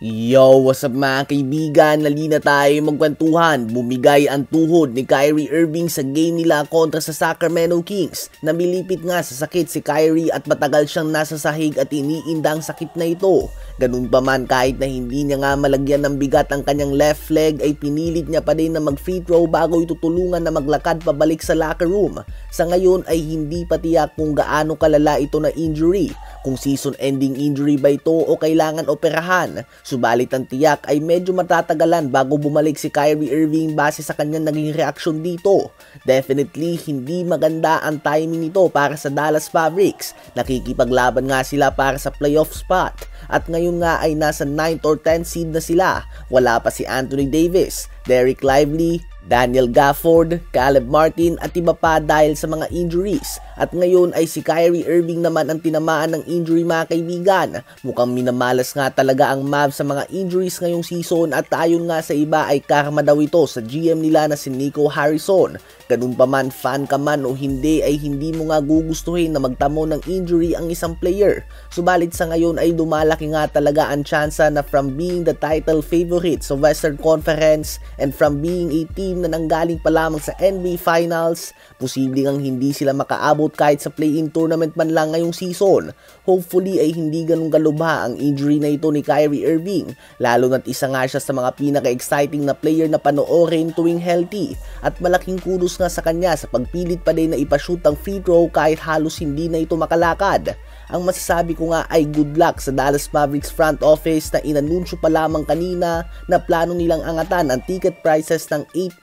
Yo, what's up mga kaibigan? Nalina tayo magkwentuhan. Bumigay ang tuhod ni Kyrie Irving sa game nila kontra sa Sacramento Kings. Namilipit nga sa sakit si Kyrie at matagal siyang nasa sahig at iniinda ang sakit na ito. Ganun pa man, kahit na hindi niya nga malagyan ng bigat ang kanyang left leg, ay pinilit niya pa din na mag-free throw bago itutulungan na maglakad pabalik sa locker room. Sa ngayon ay hindi pa tiyak kung gaano kalala ito na injury, kung season-ending injury ba ito o kailangan operahan. Subalit ang tiyak ay medyo matatagalan bago bumalik si Kyrie Irving base sa kanyang naging reaksyon dito. Definitely hindi maganda ang timing nito para sa Dallas Mavericks. Nakikipaglaban nga sila para sa playoff spot. At ngayon nga ay nasa 9th or 10th seed na sila. Wala pa si Anthony Davis, Derek Lively, Daniel Gafford, Caleb Martin at iba pa dahil sa mga injuries. At ngayon ay si Kyrie Irving naman ang tinamaan ng injury mga kaibigan. Mukhang minamalas nga talaga ang Mavs sa mga injuries ngayong season at ayon nga sa iba ay karma daw ito sa GM nila na si Nico Harrison. Ganun pa man, fan ka man o hindi, ay hindi mo nga gugustuhin na magtamo ng injury ang isang player. Subalit sa ngayon ay dumalaki nga talaga ang tsansa na from being the title favorite sa Western Conference and from being a team na nanggaling pa lamang sa NBA Finals, posibleng ang hindi sila makaabot kahit sa play-in tournament man lang ngayong season. Hopefully ay hindi ganun galubha ang injury na ito ni Kyrie Irving, lalo na't isa nga siya sa mga pinaka-exciting na player na panoorin tuwing healthy, at malaking kudos nga sa kanya sa pagpilit pa din na ipashoot ang free throw kahit halos hindi na ito makalakad. Ang masasabi ko nga ay good luck sa Dallas Mavericks front office na inanunsyo pa lamang kanina na plano nilang angatan ang ticket prices ng 8%.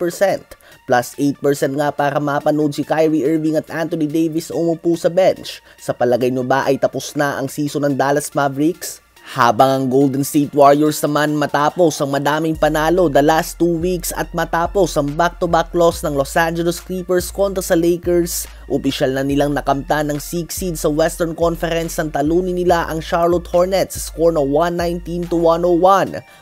Plus 8% nga para mapanood si Kyrie Irving at Anthony Davis umupo sa bench. Sa palagay nyo ba ay tapos na ang season ng Dallas Mavericks? Habang ang Golden State Warriors naman matapos ang madaming panalo the last 2 weeks at matapos ang back-to-back loss ng Los Angeles Clippers kontra sa Lakers, opisyal na nilang nakamtan ng 6th seed sa Western Conference nang talunin nila ang Charlotte Hornets sa score na 119-101.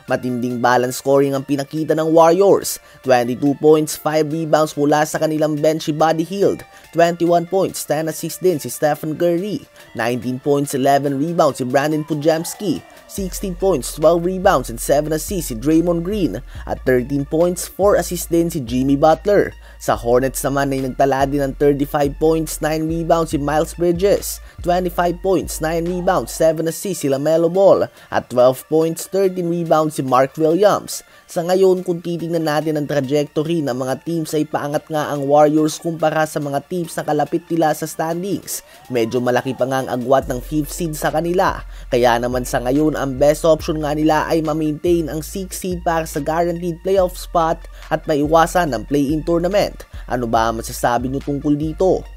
Matinding balance scoring ang pinakita ng Warriors. 22 points, 5 rebounds mula sa kanilang bench si Buddy Hield. 21 points, 10 assists din si Stephen Curry. 19 points, 11 rebounds si Brandon Podziemski. 16 points, 12 rebounds and 7 assists si Draymond Green at 13 points, 4 assists din si Jimmy Butler. Sa Hornets naman ay nagtala din ng 35 points, 9 rebounds si Miles Bridges, 25 points, 9 rebounds, 7 assists si LaMelo Ball at 12 points, 13 rebounds si Mark Williams. Sa ngayon, kung titingnan natin ang trajectory ng mga teams ay paangat nga ang Warriors kumpara sa mga teams na kalapit nila sa standings. Medyo malaki pa nga ang agwat ng 5th seed sa kanila. Kaya naman sa ngayon, ang best option nga nila ay ma-maintain ang 6th seed para sa guaranteed playoff spot at maiwasan ang play-in tournament. Ano ba ang masasabi nyo tungkol dito?